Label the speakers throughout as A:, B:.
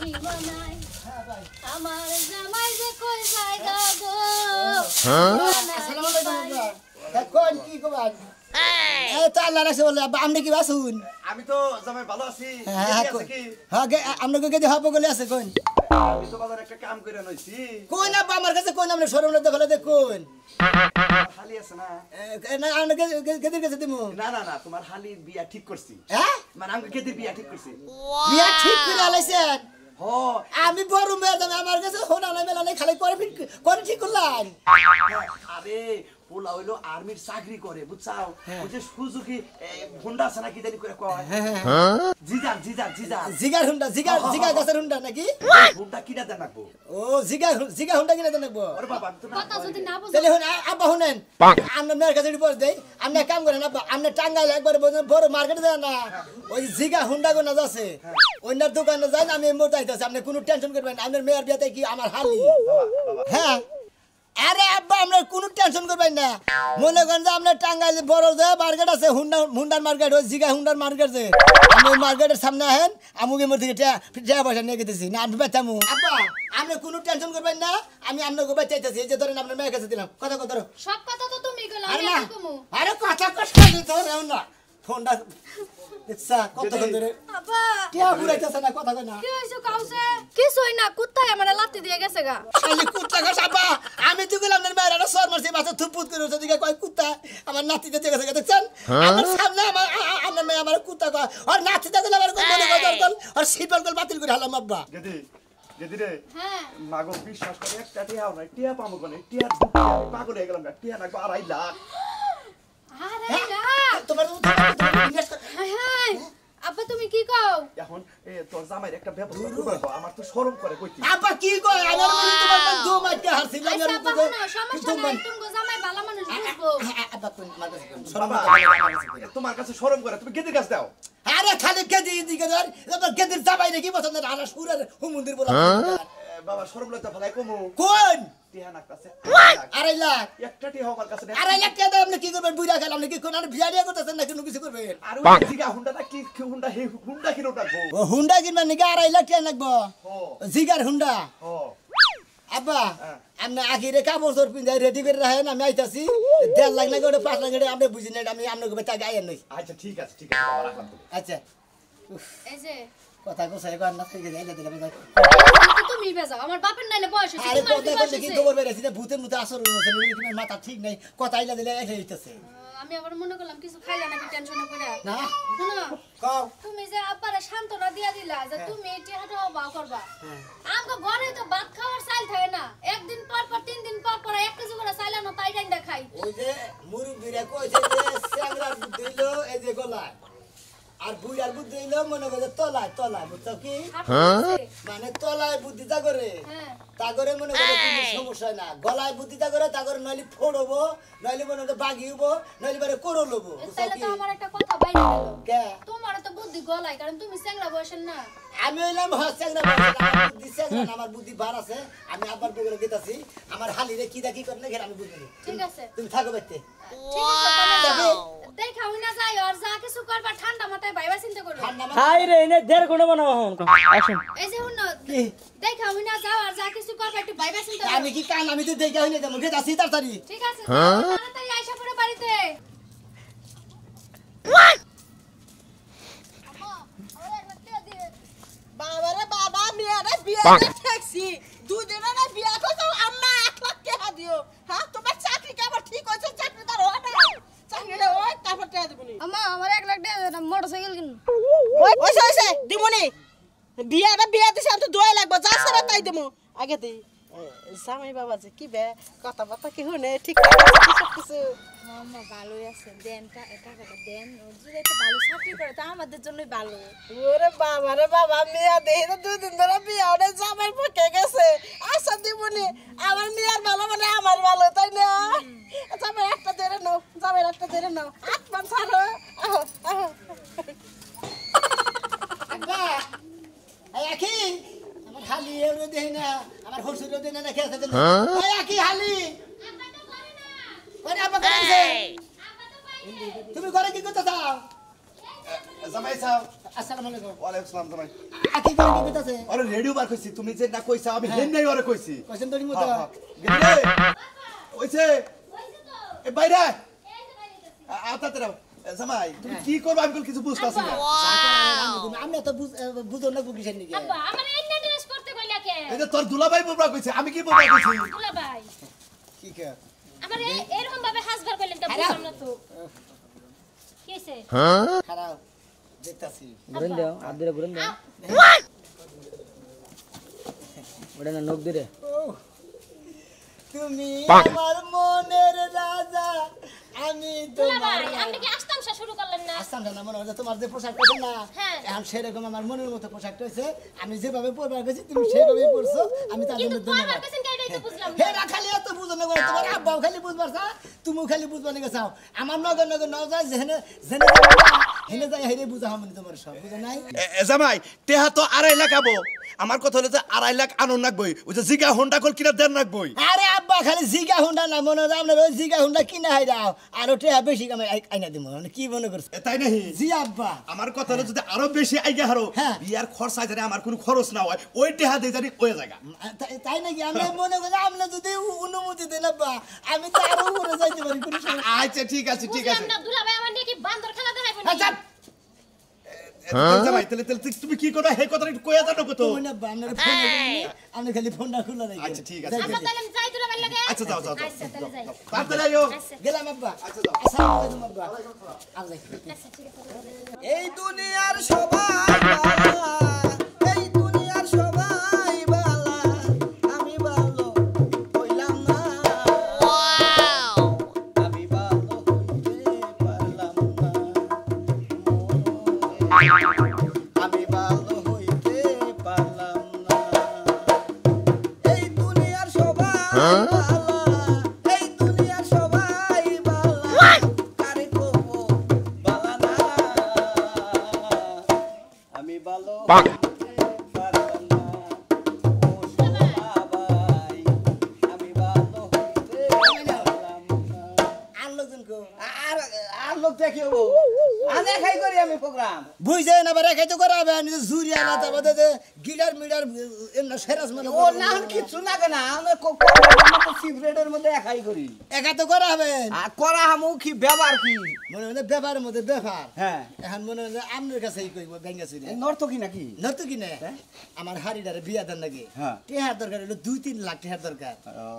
A: সীমানায় আমার জামাই যে কই যায় গো
B: আসসালামু আলাইকুম কোন কি কবান এই তো আল্লাহ রাখছে বলে আপনি কি বাসুন
C: আমি তো জামাই ভালো আছি
B: আপনাকে কেটে হব বলে আছে কোন
C: আমি তো বাজার একটা কাম করে নইছি
B: কোন আব্বা আমার কাছে কোন আপনি শোরুম দেখলে দেখুন
C: খালি আছে না
B: না আপনাকে কেটে গেছে দিমু
C: না না না তোমার হালির বিয়া ঠিক করছি
B: হ্যাঁ
C: মানে আমি কেটে বিয়া ঠিক করছি
B: বিয়া ঠিক করে আলাইছেন
C: হ
B: আমি বড় মেয়ে দামে আমার কাছে হোনা না মেলা নাই খালি করে ঠিক করলাম
C: আরে পোলা হইলো আর্মির চাকরি করে বুঝছাও ওই যে সুজুকি হোন্ডা আছে না কি জানি করে কয় জিজার জিজার জিজার
B: জিগার হুন্ডা জিগার গাছের হুন্ডা নাকি
C: হোন্ডা কিনা দেন রাখবো
B: ও জিগার হুন্ডা কিনে দেন রাখবো
C: ওরে বাবা আমি তো না
A: কথা যদি না বুঝো
B: তাহলে আব্বা শুনেন আপনার মেয়ের কাছে রিপোর্ট দেই আপনি এক কাম করেন আব্বা আপনি টাঙ্গাইলে একবার বড় মার্কেটে যান না ওই জিগা হুন্ডা গোনা আছে ওইনার দোকানে যান আমি এই মুহূর্তে আইতাছি আপনি কোনো টেনশন করবেন আপনার মেয়ের বিয়েতে কি আমার হালি হ্যাঁ আরে আব্বা আমরা কোনো টেনশন করবেন না মনে করেন যে আপনার টাঙ্গাইলে বড় যে মার্কেট আছে হুন্ডার মার্কেট ওই জিগা হুন্ডার মার্কেট যে আমি ওই মার্কেটের সামনে আহেন আমুকে মোর থেকে টাকা পয়সা নিয়ে গেতেছি না আমি বেচামু আব্বা আপনি কোনো টেনশন করবেন না আমি আপনাকে বেচাইতেছি এই যে ধরেন আপনার মেয়ের কাছে দিলাম কথা কথা
A: সব কথা তো তুমি কইলা
B: আরে
A: আমি
B: না
A: কি কমু
B: আরে কথা কষ্ট ধরে না ফোনটা দেখছা কতক্ষণ ধরে
A: আব্বা
B: টিয়া ঘুরাইতেছে না কথা কই না
A: কি হইছে কাউছে কিছুই না কুত্তায় আমারে লাত্তি দিয়ে গেছে গা
B: খালি কুত্তা গো সাপা আমি তো গেলাম না মেয়েরা সর মারছি মাথা থুপুত করে ওদিকে দিকে কয় কুত্তা আমার নাতিতে দেখে দেখে দেখছেন আমার সামনে আমার মেয়ে আমার কুত্তা কয় আর নাতিতে গেলে আমার কোন মনে কর আর সিপাল কল বাতিল করে হালাম আব্বা
C: গেদি গেদি রে
A: হ্যাঁ
C: মাগো বিশ্বাস করে একটা টিয়াও নাই টিয়া পামো কোনে টিয়া পাগল হয়ে গেলাম না টিয়া না 2.5 লাখ
A: আরে না
B: তোমার ইনভেস্ট কর
A: হাই হাই আব্বা তুমি কি কও
C: এখন তোর জামাইয়ের একটা ব্যবস্থা করবো আমার তো শরম করে কইতি
B: আব্বা কি কয় আমার মনে তোমার দু মাইকে হারছিল
A: আচ্ছা আব্বা না সমস্যা নাই তুমি জামাই ভালো মানুষ বুঝবো
B: আব্বা কোন মাঝে
C: বাবা তোমার কাছে শরম করে তুমি গেদির কাছে দাও
B: আরে খালি কেদি দিকে ধর এবার কেদির যাবাই নাকি পছন্দ না আরা সুরের হুমুন্দির বলা
C: বাবা শরম লইতে ফলাই কমু
B: কোন
C: টিয়া নাক কাছে
B: 2.5 লাখ
C: একটা টিয়া আমার কাছে
B: 2.5 লাখ টাকা আপনি কি করবেন বুইরা গেল আপনি কি কোন আর বিয়া দিয়া করতেছেন না কোনো কিছু করবেন
C: আর ওই জিগা হুন্ডাটা কি হুন্ডা হে হুন্ডা কিনো রাখবো
B: ও হুন্ডা কিনবেন নাকি 2.5 লাখ টাকা লাগবো
C: ও
B: জিগার হুন্ডা
C: ও
B: আব্বা আপনি আখিরে কাপড় চোর পিন্ধে রেডি করে রাখেন আমি আইতাছি 1.5 লাখ লাগে ওটা 5 লাখ টাকা আপনি বুঝি না আমি আপনাকে বেটা গায়ে নই
C: আচ্ছা ঠিক আছে বাবা রাখলাম তো
B: আচ্ছা
A: এই যে
B: কথা কোসাই কর না থেকে যাই দিলাম
A: তুমি বেজাও আমার বাপের নাইলে বয়স হইছে
B: আরে
A: তোমার কি
B: কথা
A: বয়স
B: বলতে কি
A: হইছে?
B: খবর বেরেছি না ভূতের মতো আসর হইছে না মাথা ঠিক নাই কথা আইলা দিলে এসে হইতাছে
A: আমি আবার মনে করলাম কিছু খাইলা নাকি টেনশনে পড়া
B: না
A: শোনো
B: কও
A: তুমি যে আব্বারে সান্তনা দিয়া দিলা যে তুমি এটি হাঁটো বাও করবা আমগো ঘরে তো ভাত খাওয়ার চাল থাকে না একদিন পর পর 3 দিন পর পর 1 কেজি করে চাইলা না তাই ডাইন্দা খাই
B: ওই যে মুরব্বিরা কইছে যে স্যাংরার বুদ্ধি হইলো এই যে গলায় আর বুইড়ার বুদ্ধি হইলো মনে করে তলায় বুঝছো কি মানে তলায় বুদ্ধিটা করে তা করে মনে করে কোনো সমস্যা না গলায় বুদ্ধিটা করে তা করে নইলে ফোড়বো নইলে মনে করে বাগি হবো নইলে বারে করো লবো বুঝছো
A: তাইলে
B: কি
A: তো আমার একটা কথা বাইরে গেল
B: কে
A: তোমার তো বুদ্ধি গলাই কারণ তুমি স্যাংরা বয়সের না
B: আমি হইলাম স্যাংরা বুদ্ধি স্যাংরা আমার বুদ্ধি বার আছে আমি আবার বগরে গেতাছি আমার হালিরে কি দেখি করে না আমি বুঝি
A: ঠিক আছে
B: তুমি থাকো বাইতে
A: ঠিক আছে দেখা হইনা যাই আর যা কিছু করবা ঠান্ডা মাথায় ভাইবা চিন্তা করো
D: হাই রে এনে দেড় ঘন্টা বানাবো আসুন
A: এই যে হুন দেখা হইনা যাও আর যা কিছু করবা একটু ভাইবা চিন্তা করো
B: আমি কি কান আমি তো দেখা হইনা যাবো গেতাছি তাড়াতাড়ি
A: ঠিক আছে তাড়াতাড়ি আইসা পড়ে বাড়িতে
E: বাবারে বাবা মেয়েরা বিয়ে ঠেকছি দুদিনে না বিয়ে করছো আম্মা 1 লাখ টাকা দিও হ্যাঁ তোমার চাকরি কি আবার ঠিক হইছে চাকরিদার হয় না চাকরিটা ওই তারপর টাকা দিবনি
A: আম্মা আমার 1 লাখ টাকা মোটরসাইকেল কিন
E: ওইসে দিমুনি বিয়ে দিছে আমি তো দোয়া লাগবো যা সারা তাই দেবো আগে দেই জামাই বাবা যে কি বে কথাবার্তা কি শুনে ঠিক আছে
F: আম্মা ভালোই আছে দেন টাকাটা দেন যদি একটা ভালো চাকরি করে তা আমাদের জন্যই ভালো
E: ওরে বাবা রে বাবা মেয়ে দেখি তো 2 দিন ধরে বিয়ে ওরে জামাই পকে গেছে আচ্ছা দিবনি আমার মেয়ের ভালো মানে আমার ভালো তাই না জামাই একটা ধরে নাও জামাই একটা ধরে নাও আত্মা ছাড়ো
B: আব্বা এই আখি আমার হালি এর দেই না আমার হরসুর দেই না দেখে আছে এই আখি হালি আব্বা তো পারে না ওরে আব্বা করে দিছে তুমি ঘরে কি করতে চাও
C: জামাই সাহেব
B: আসসালামু আলাইকুম
C: ওয়ালাইকুম আসসালাম জামাই
B: কি করে কি বিতাছে
C: আরে রেডিও বার কইছি তুমি যে না কইছা আমি হেন নাই ওরে কইছি
B: কোশ্চেন তো নিমু তো
C: গেলে কইছে এ বাইরে আতাতে রাও জামাই তুমি কি করবে আমি কিছু বুঝতাছি না
B: আমি তো বুঝো না কিসের নিকে
A: আব্বা আমার এই ড্রেস করতে কইলা কে
C: এই যে তোর দুলাভাই বলবা কইছে আমি কি বলবা কইছি
A: দুলাভাই
B: কি কে
A: আমার এরকম ভাবে হাসবার কইলেন তা বুঝলাম না তো কি হইছে
B: খারাপ দেখতাছি
D: ঘুরেন দাও আদরে ঘুরেন দাও ওটা না নখ দিরে
B: তুমি আমার মনের রাজা আমি তোমার
A: দুলাভাই আপনি কি আস্তামশা শুরু করলেন না
B: আসাম না মনে হয় তোমার যে পোশাক আছে না
A: হ্যাঁ।
B: এখন সেরকম আমার মনের মতো পোশাক হয়েছে আমি যেভাবে পরবার গেছি তুমি সেভাবেই পরছো আমি তার
A: কিন্তু
B: জন্য
A: পরবার
B: ধন্যবাদ
A: গেছেন কে এটাই তো বুঝলাম
B: হে
A: না
B: খালি এত বুঝো না করে তোমার আব্বাও খালি বুঝবার চা তুমিও খালি বুঝবার নিকে চাও আমার নগর নগর ন যায় জেনে জেনে হেনে যায় হেরে বুঝা হামনি তোমার সব বুঝো নাই
C: জামাই তেহা তো 2.5 লাখ আবো আমার কথা হলো যে 2.5 লাখ আনন রাখবই ওই যে জিগা হোন্ডা কল কিনা দেন রাখবই
B: আরে আব্বা খালি জিগা হুন্ডা না মনে হয় আপনার ওই জিগা হুন্ডা কিনা হাই দাও আর ওটা বেশি আমি আইনা দিব মানে কি মনে করছো
C: তাই নাহি
B: জি আব্বা
C: আমার কথা হলো যদি আরো বেশি আইগা হারো
B: হ্যাঁ।
C: বিয়ার খরচা জানি আমার কোনো খরচ না হয় ওই টেহা দিয়ে জানি ওই জায়গা
B: তাই নাকি আমি মনে করি আপনি যদি অনুমতি দেন আব্বা আমি তো আরো উপরে যাইতে পারি কোনো সমস্যা
C: আচ্ছা ঠিক আছে ঠিক
A: বুঝলাম
C: আছে
A: না দুলাভাই আমার নিয়ে কি বান্দর খেলা দেখাইবো না
B: আচ্ছা
C: জামাই তাহলে তুমি কি করবে হে কথাটা একটু কইয়া জানো কত
B: তুমি না আপনার ফোন আপনি খালি ফোনটা খুলে রাখেন
C: আচ্ছা ঠিক আছে
A: আব্বা তাহলে আমি যাই দুলাভাই লাগে
C: আচ্ছা যাও যাও
A: আচ্ছা তাহলে যাই
C: তাড়াতাড়ি আইও
A: আচ্ছা
B: গেলাম আব্বা আসসালামু আলাইকুম আব্বা আমি যাই
A: আচ্ছা ঠিক আছে
E: এই দুনিয়ার সবাই বালা এই দুনিয়ার সবাই বালা আমি ভালো হইলাম না আমি ভালো হইতে পারলাম না আমি ভালো হইতে পারলাম না এই দুনিয়ার সবাই বালা এই দুনিয়ার সবাই বালা কারে কব বালা না আমি ভালো হইতে পারলাম না ও সোনা ভাই আমি ভালো হইতে পারলাম না
B: আর লোকজন কো
E: আর আর লোক দেখিও আনে খাই করি আমি প্রোগ্রাম
B: বুঝে না বারে খাইতে করাবে নিজে জুরিয়া না তার মধ্যে যে গিটার মিটার এমনা সেরাস মানে
E: ও না কিছু না কেন আমি সিগারেটের মধ্যে একাই করি
B: একা তো করাবে
E: আর করা হামু কি ব্যবহার কি
B: মনে হয় ব্যাপারের মধ্যে ব্যাপার
E: হ্যাঁ
B: এখন মনে হয় আপনার কাছেই কইব ব্যাঙ্গা চুরি
E: নর্থ কি নাকি
B: নতো কি না আমার হাড়িটারে বিয়া দেন নাকি
E: হ্যাঁ।
B: টেহার দরকার হলো 2-3 লাখ টেহার দরকার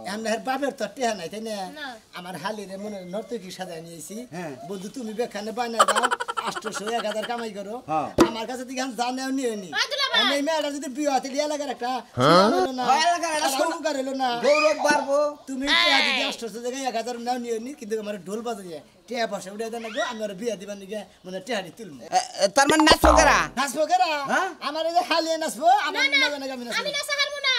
B: এখন হের বাপের তো টেহা নাই তাই না
A: না।
B: আমার হালিরে মনে নর্ত কি সাজায় নিয়েছি
E: হ্যাঁ।
B: বন্ধু তুমি বেখানে বানাই দাও 800-1000 কামাই করো
E: হ্যাঁ।
B: আমার কাছে দিকে জানেও নিয়ে নি
A: আয় দুলাভাই।
B: এই মেয়েটা যদি বিয়ে হতে এলাকার একটা হলো না
E: হয় এলাকার একটা
B: সরকার হলো না
E: গৌরব বাড়বো
B: তুমি টেহা যদি 800 জায়গায় 1000 নাও নিয়ে নি কিন্তু আমার ঢোল বাজাইয়া টেহা পয়সা উড়ে দেন না আমার বিয়া দিবার নিকে মানে টেহারি তুলবো
E: তার মানে নাচো কেরা
B: নাচবো কেরা
E: হ্যাঁ?
B: আমার এই যে হালিয়ে নাচবো আমার
A: না না
B: মনে আমি
A: আমি
B: নাচবো
A: না সাহারমু না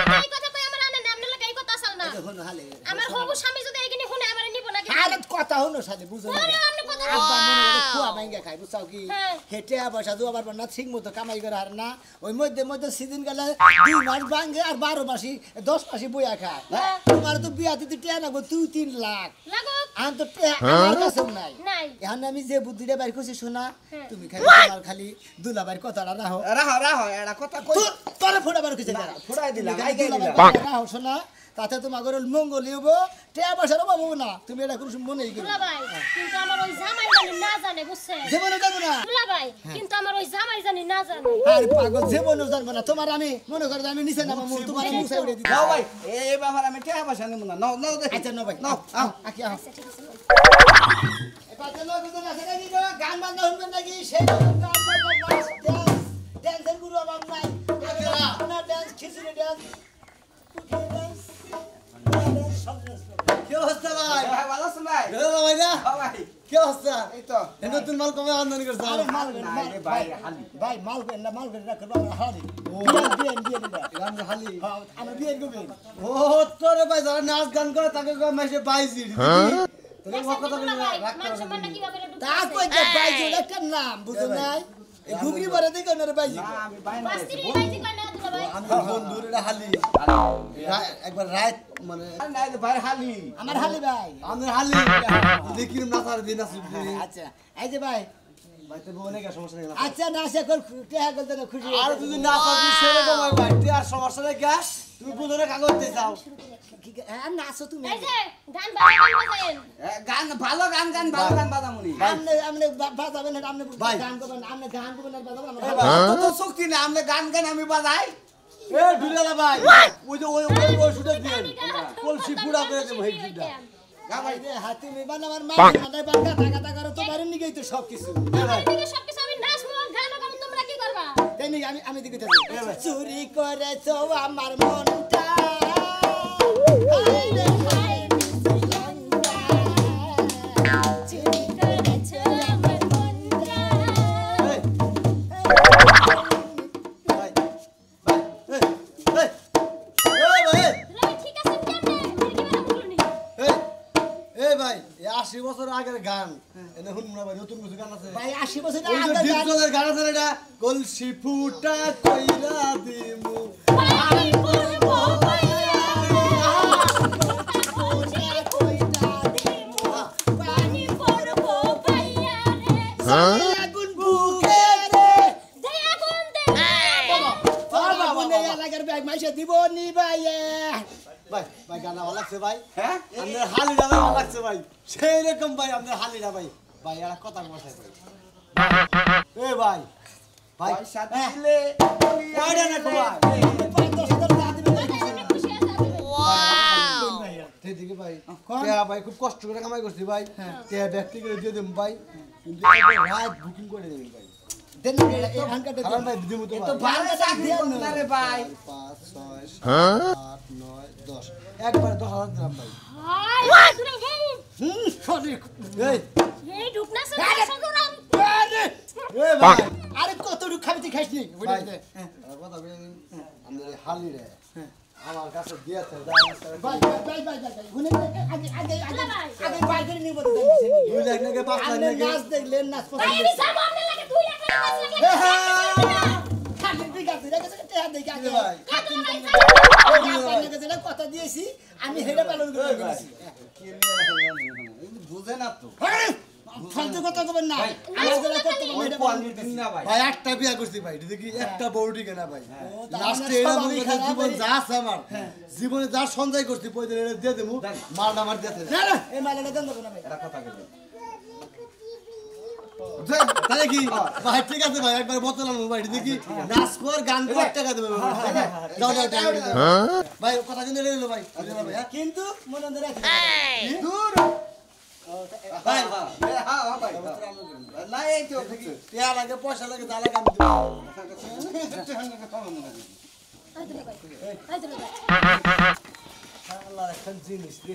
A: আপনি এই কথা কই আমার আনে না আপনার লাগে এই কথা আসল না
B: হনো হালিয়ে
A: আমার হবু স্বামী যদি এইখানে শুনে আমার নিব না কি
B: আরে কথা হনো সাথে বুঝো না
A: বলো আপনি কথা
B: আব্বা মনে করে খুয়া ভাঙ্গা খাই বুঝছাও কি
A: হ্যাঁ।
B: হেঁটে পয়সা দু আবার না ঠিক মতো কামাই করে আর না ওই মধ্যে মধ্যে সিজন গেলে 2 মাস ভাঙ্গে আর 12 মাসি 10 মাসি বইয়া খায় তোমার তো বিয়া দিতে টিয়া লাগবো 2-3 লাখ
A: লাগো
B: আন তো টিয়া আমার কাছে নাই
A: নাই
B: এখন আমি যে বুদ্ধিটা বাইর করছি শোনা
A: হ্যাঁ।
B: তুমি খালি তোমার খালি দুলাবাইর কথাটা রাখো
E: রাহো রাহো এটা কথা কই
B: তোরে ফোড়া বার কিছু
E: ফুটাই দিলাম, আইগাই দিলাম।
B: রাখো শোনা তাতে তোমার ঘরের মঙ্গল হইবো টিয়া পয়সার অভাব হবো না তুমি এটা কোনো মনেই করো
A: দুলাভাই কিন্তু আমার ওই জামাই জানি না জানে বুঝছেন
B: জীবনে যাবো না
A: দুলাভাই কিন্তু আমার ওই জামাই জানি না জানে
B: আর পাগল জীবনে জানবো না তোমার আমি মনে করো আমি নিচে নামা তোমার মুছে উড়ে দিই
E: নাও ভাই এই ব্যাপার আমি টাকা পয়সা নিব না নাও নাও দেখি
B: আচ্ছা নো ভাই
E: নাও
B: নাও
E: আও
B: আকি আও
A: আচ্ছা ঠিক আছে
B: পাতে লোক তো না সেটা কি গান বাজনা শুনবেন নাকি সেই গান বাজনা নাচ ডান্স ড্যান্সের গুরু আমার নাই না ডান্স খিচুড়ি ডান্স কি অবস্থা ভাই
E: ভাই ভালো আছেন ভাই
B: ভাই না
E: হ্যাঁ ভাই
B: কি অবস্থা
E: এই তো
B: নতুন মাল কমে আমদানি করছে আরে মাল
E: না, রে ভাই, হালি।
B: ভাই মাল করে না মাল করে রাখো হালি ও বিয়ে বিয়ে দিবা গান হালি আমরা বিয়ে করব ও তোরে ভাই যারা নাচ গান করে তাকে কই মাসে 22 দিন তোরে কথা বলে
A: দুলাভাই
B: রাখতে
A: মান সম্মান কি ভাবে
B: তা কই যে 22 একটা নাম বুঝো নাই এই ঘুগরি বারে দেখো না রে 22
E: না, আমি বাই না
A: বাস্তিরি বাইজি কয় না দুলাভাই
B: আমি বন্ধুরা হালি একবার রাত মানে
E: নাই রে ভাই হালি
B: আমার হালি ভাই আমার হালি দেখি না তার দিন আসি আচ্ছা এই যে ভাই
C: ভাই তো বনে কে সমস্যা নেই
B: আচ্ছা না সে কল টেহা করতে না খুশি
C: আর যদি না পারিস সেরকম হয় ভাই তুই আর সমস্যা নেই কে তুমি বুঝরে কাগজ দিতে চাও
B: আর নাচো তুমি
A: এই যে গান বাজান
D: গান ভালো গান ভালো গান বাজামুনি
B: আমনে বাজাবেন না আমনে গান করবেন আমনে গান করবেন আর বাজাবেন
D: তো শক্তি না আমরা গান আমি বাজাই
C: এ ঢুলালা ভাই ওই যে ওই শুটে দিন কলসি পুরা করে দেব এই দুটা
B: ভাই রে হাতি মেবান আমার মা মাথায় বাঁধা টাকা করো তো বাইরে নিগেই তো সব কিছু
A: আমি সবকিছু আমি নাচবো গান গাবো তোমরা কি করবা
B: তাই নাকি আমি দিকে চুরি করেছো আমার মনটা হায় রে হায় শ্রীলঙ্কা চুরি করেছো আমার মনটা
C: ভাই ভাই
A: রবি ঠিক আছে কেমনে কি বলা বলুনি
C: এই ভাই 80 বছর আগের গান এনে হুন না ভাই নতুন কিছু গান আছে
B: ভাই 80 বছর
C: ওই যে ডিপজলের গান আছে এটা কলসি ফুটা কইরা দিমু
A: পানি পড়বো পাইয়া পানি পড়বো পাইয়া রে
B: আগুন বুকে রে
A: দে আগুন দে
B: বাবা বলে লাগার ব্যাগ মাইসে দিব নি ভাই
C: ভাই ভাই গান ভালো লাগছে ভাই হ্যাঁ আমাদের হালিটা ভালো লাগছে ভাই সেই রকম ভাই আমাদের হালিটা ভাই ভাই এরা কথা বলছে ভাই এ ভাই ভাই সাথে দিলে কয়টা না তোমার
A: খুশি আছে
C: ঠিক ভাই কে ভাই খুব কষ্ট করে কামাই করছি ভাই কে ব্যক্তি করে দিয়ে দেব ভাই কিন্তু রাত বুকিং করে দেবেন ভাই
B: দেন এই হানকাটা
C: কারণ ভাই দিমু তো
D: তো ভালো চাকরি করতে না রে ভাই
C: 5 6 8 9 10 একবার 10,000 দিলাম ভাই
A: হাই তুই ভাই
B: সরি
C: এই
A: এই ঢুকনা সব সগুনা
C: এ ভাই
B: আরে কতটুকু খাবি তুই খাইসনি
C: ভাই কথা বলেন আমাদের হালি রে আমার কাছে দিয়েছে
B: ভাই হুনে আগে বাইরে নিব তো
C: 2 লাখ নাকি 5 লাখ
B: আপনি
C: নাকি
B: নাচ দেখলেন নাচ
A: ভাই
B: পছন্দ
A: আমি যাব আপনি লাগে 2 লাখ টাকা 5 লাখ
B: খালি ঠিক আছে রেখে টেহা দেখি আগে
C: ভাই
B: যেটা কথা দিয়েছি আমি হেডে পালন করে দিয়েছি
D: বুঝে না তো
B: ফালতু কথা কবেন না আমার যেটা করতে হবে হেডে পালন করতে
D: না ভাই
C: ভাই একটা বিয়া করছি ভাই দেখি একটা বউটি কেনা ভাই
B: তার
C: লাস্টে
B: মানে
C: এরা
B: সবারই
C: মনে
B: খারাপ
C: জীবন
B: এই-
C: যা আছে আমার জীবনে যা সঞ্চয় করছি পয়সা এটা দিয়ে দেবো মালটা আমার দিয়েছে
B: না না এই মালাটা দেন দেবো না ভাই
D: এটা কথা বলি
C: তাহলে কি ভাই ঠিক আছে ভাই একবার বতলাম ভাই দেখি নাচ কর গান কর টাকা দেবে যাও যাও টাকা দেবে ভাই কথা কিন্তু রইলো ভাই ভাই হ্যাঁ?
B: কিন্তু মনে ধরে
C: দূর ভাই
D: হ্যাঁ ভাই না এই তো
C: টাকা লাগে পয়সা লাগে যা লাগে আমি দেবো শালা একটা জিনিস রে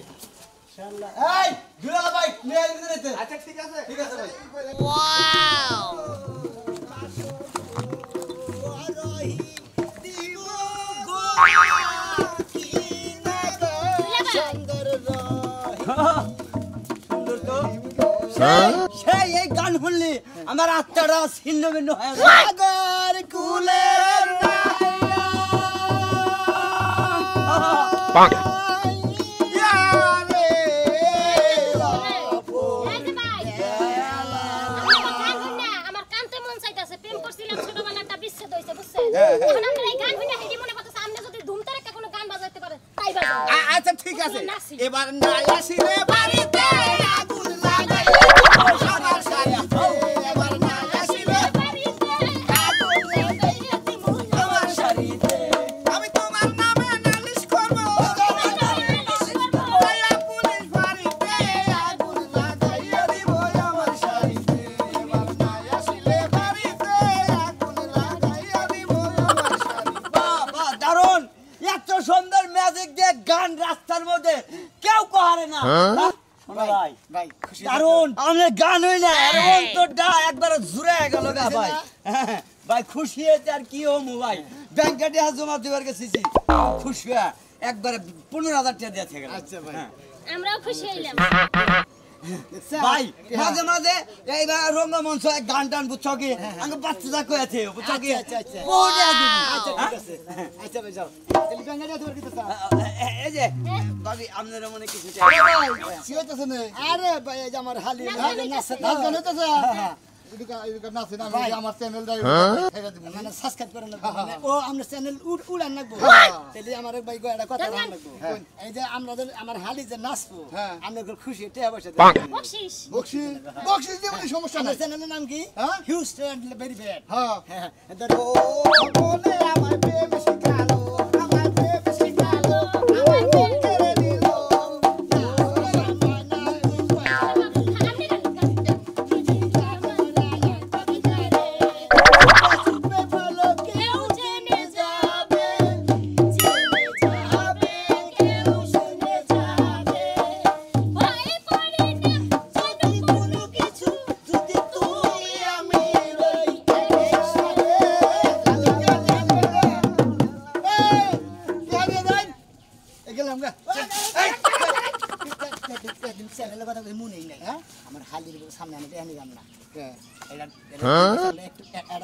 C: শালা এই দুলাল ভাই নিয়ে আইতে দিতে
D: আচ্ছা ঠিক আছে
C: ভাই
D: সেই এই গান শুনলি আমার আত্মাটা ছিন্ন ভিন্ন হয়ে গেল
B: সাগর কুলের
A: আমার কানতে মন চাইতাছে প্রেম করছিলাম ছোটবেলাটা বিচ্ছেদ হইছে বুঝছেন এখন আমরা এই গান শুনে হেডি মনে করতেছে আপনি যদি ধুমতারে কোনো গান বাজাইতে পারেন তাই বাজাও
D: আচ্ছা ঠিক আছে
A: নাচি।
D: এবার না আসিলে বাড়িতে আগুন লাগাই আমার সায়া এবার না আসিলে আমার শাড়িতে আমি তোমার নামে নালিশ করব ওয়া পুলিশ বাড়িতে আগুন লাগাইয়া দিব আমার শাড়িতে এবার না আসিলে বাড়িতে আগুন লাগাইয়া দিব আমার শাড়িতে বাবা দারুণ এত সুন্দর ম্যাজিক দিয়ে গান রাস্তার মধ্যে কেউ কহারে না ভাই
B: ভাই খুশি
D: দারুণ আমাদের গান হই না আর অন্তরটা একবার জুড়ে গেল গা ভাই হ্যাঁ, ভাই খুশি হয়েছে আর কি হমু ভাই ব্যাংকে টাকা জমা দিবার গেছিছি খুশি হয়ে একবারে 15,000 টাকা দিয়ে থেকে
B: আচ্ছা ভাই
A: আমরাও খুশি হইলাম
D: ভাই মাঝে মাঝে এইবার রঙ্গমঞ্চ এক গান টান বুঝছো কি আমাকে বাচ্চা কয়েছে বুঝছো কি
B: আচ্ছা, আচ্ছা।
D: বহুত আগে
B: আচ্ছা ঠিক আছে আচ্ছা ভাই যাও তাহলে ব্যাঙ্গা যাও কি তো
D: এই যে ভাবি আপনার মনে কিছু
B: কি হইতাছে না আরে ভাই এই যে আমার হালি নাচ গান হইতাছে
D: এদিকে নাচে না
B: ভাই।
D: আমার চ্যানেলটা ছেড়ে দিব
B: মানে সাবস্ক্রাইব করেন না ও আমরা চ্যানেল উড়ান নাকবো তাহলে আমার ভাই একটা কথা বলেন নাকবো এই যে আমাদের আমার হালি যে নাচবো আমরা খুশি টেয়া বসে
A: বকশিস
D: বকশিস দেব সমস্যা
B: আমার
D: নাই
B: চ্যানেলের নাম কি
D: হ্যাঁ?
B: হিউজ ট্রেন্ড ভেরি ব্যাড
D: হ্যাঁ
B: হ্যাঁ
D: ও বলে আমার প্রেম শিখালো আমার প্রেম শিখালো আমার প্রেম করে দিল
A: কেউ জেনে যাবে জেনে যাবে কেউ শুনে যাবে ভয় করি না যদি কোনো কিছু
B: যদি তুই আমি রই
D: গেলাম গা
B: চ্যানেলের কথা মনেই নাই আমার হালির সামনে আমি এনে যাম না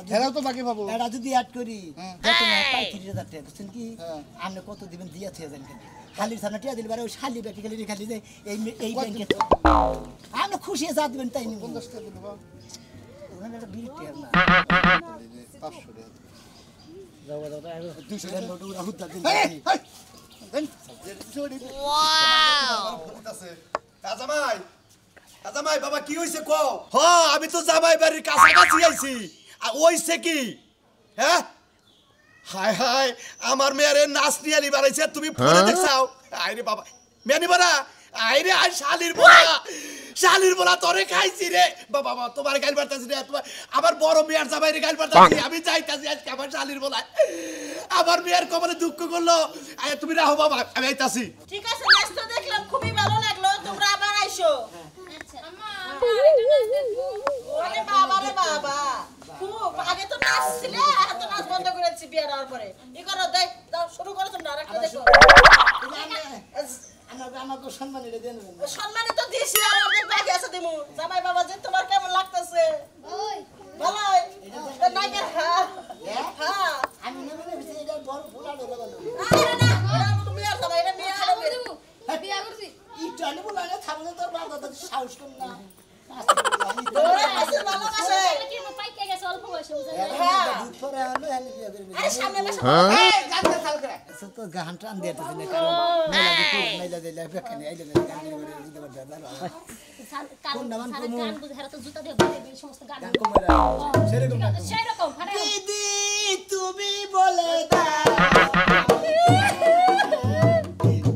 D: খেলাও তো বাকি পাবো
B: এটা যদি অ্যাড করি যত না পাই 30,000 টাকা বুঝছেন কি আপনি কত দিবেন দিয়া থেকে যান খালির সামনে টিয়া দিলে ওই শালি ব্যাটি খালি যে এই ব্যাংকে আপনি খুশি যা দিবেন তাই নিব
D: 50 টাকা দেব
B: ওখানে একটা বিল টিয়া না
D: 500 টাকা
B: যাও 200 টাকা নোট ওরা হুদ্দা দিন
C: জামাই বাবা কি হইছে কও আমি তো জামাই বাড়ির কাছাকাছি আইছি ওইছে কি হ্যাঁ হায় হায় আমার মেয়ের নাচ নিয়ে আনি বাড়াইছে তুমি ফোনে দেখছাও আইরে বাবা মেয়ে নিবারা আইরে আই শালির বলা তোরে খাইছি রে বাবা বাবা তোমার গাইল পারতাছি রে তোমার আমার বড় মেয়ের জামাইরে গাইল পারতাছি আমি যাইতাছি আজকে আমার শালির বলা আমার মেয়ের কবরে দুঃখ করলো তুমি রাহো বাবা আমি আইতাছি
E: ঠিক আছে নাচ তো দেখলাম খুবই ভালো লাগলো তোমরা আবার আইসো
A: আচ্ছা আম্মা আরেকটু নাচ দেখবো
E: ওরে বাবা রে বাবা খুব আগে তো নাচছিলে এখন তো নাচ বন্ধ করেছি বিয়ে দেওয়ার পরে ই করো দেখ দাও শুরু করো তোমরা আরেকটা দেখো
B: আমাকে সম্মান এটা দেন
E: সম্মানিত দিছি আর অনেক বাকি আছে দিমু জামাই বাবা যে তোমার কেমন লাগতেছে
A: ওই
E: ভালোই নাইকা হ্যাঁ হ্যাঁ
B: আমি মনে করছি এটা বড় ফুলা ধরে গেল
E: আরে না এটা তুমি আর জামাই এটা মেয়ে
A: খাবো দেবো বিয়া করছি
B: ইটা আনি বলা না থামলে তোর বাবা তো সাহস কম না
E: ওরে আছে ভালোবাসে
A: কি মো পাইকে গেছে অল্প বয়সে বুঝা
E: হ্যাঁ
B: দুধ পরে আনো আমি বিয়ে করব
E: আরে সামনে বসে
D: এই জানতে চাল করে
B: আচ্ছা তো গান টান দিতে না কারণ মেলা দিলে বেখানে আইলে না গান করে দিতে পারবে না
A: কান গান বুঝে হারা তো জুতা দিয়ে বাড়ি এই সমস্ত গান
B: গান কমরা সেরকম
A: সেই রকম ফাড়ে
B: দিদি তুমি বলে দাও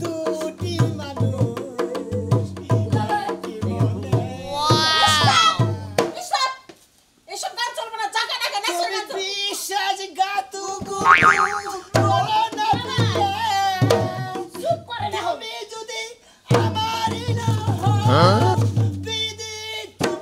B: দুটি মানুষ
E: এসব গান চলবে না জায়গা টাকা নেছে না তো
B: বিশ্বাস গাতু গুরু বলো না
A: চুপ করে না
B: তুমি যদি আমারই না হও দিদি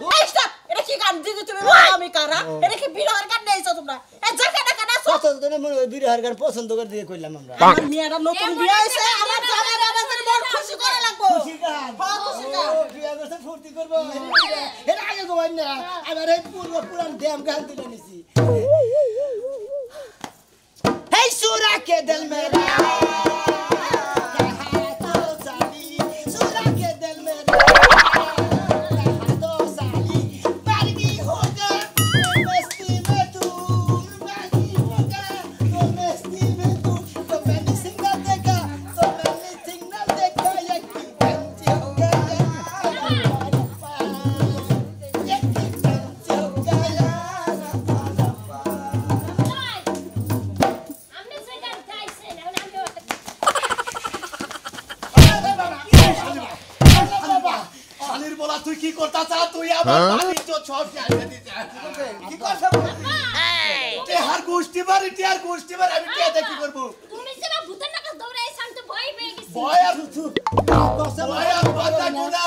E: এই স্টপ এটা কি গান দিদি তুমি আমি কারা এটা কি বিরহের গান নেইছো তোমরা এই জায়গা টাকা নেছো
B: কত দিনে মনে হয় বিরহার গান পছন্দ করে দিয়ে কইলাম আমরা
E: আমার মেয়েরা নতুন বিয়ে হইছে আমার জামাই বাবাদের বড় খুশি করে লাগবো
B: খুশি গান
E: হ্যাঁ, খুশি গান।
B: ও, বিয়ে করতে ফুর্তি করবো এর আগে গোবাই না আবার এই পুরান ড্যাম গান তুলে নিছি হেই সুরা কে দিল মেরা कहा तो साली सुरा के दिल मेरा कहा तो साली बागी होगा मस्ती में तू बागी होगा तो मस्ती में तू तो मैंने सिंगल देखा तो मैंने सिंगल देखा ये की पंची होगा ये की पंची होगा
A: আমনে যে গান গাইছেন এখন আমি
C: শালির বলা তুই কি করতা চা তুই আমার বাড়ি তো সব জায়গা দিতে কি করছ টেহার গোষ্ঠী বাড়ি টেহার গোষ্ঠী বাড়ি আমি কে দেখি করব
A: তুমি যে না ভূতের নাকা দৌড়াই শান্ত ভয় পেয়ে গেছি
C: ভয় আর কথা গুনা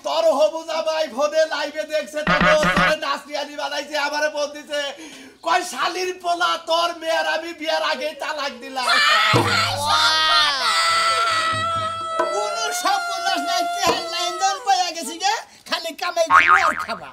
C: তোর হবু জামাই ভোদে লাইভে দেখছে তো তোর নাচনিয়ানি বানাইছে আমারে ফোন দিছে কয় শালির পোলা তোর মেয়ের আমি বিয়ার আগে তালাক দিলাম
B: কোনো সর্বনাশ নাই তেহার লাইন দন পাইয়া গেছি গে খালি কামাই করবো আর খাবা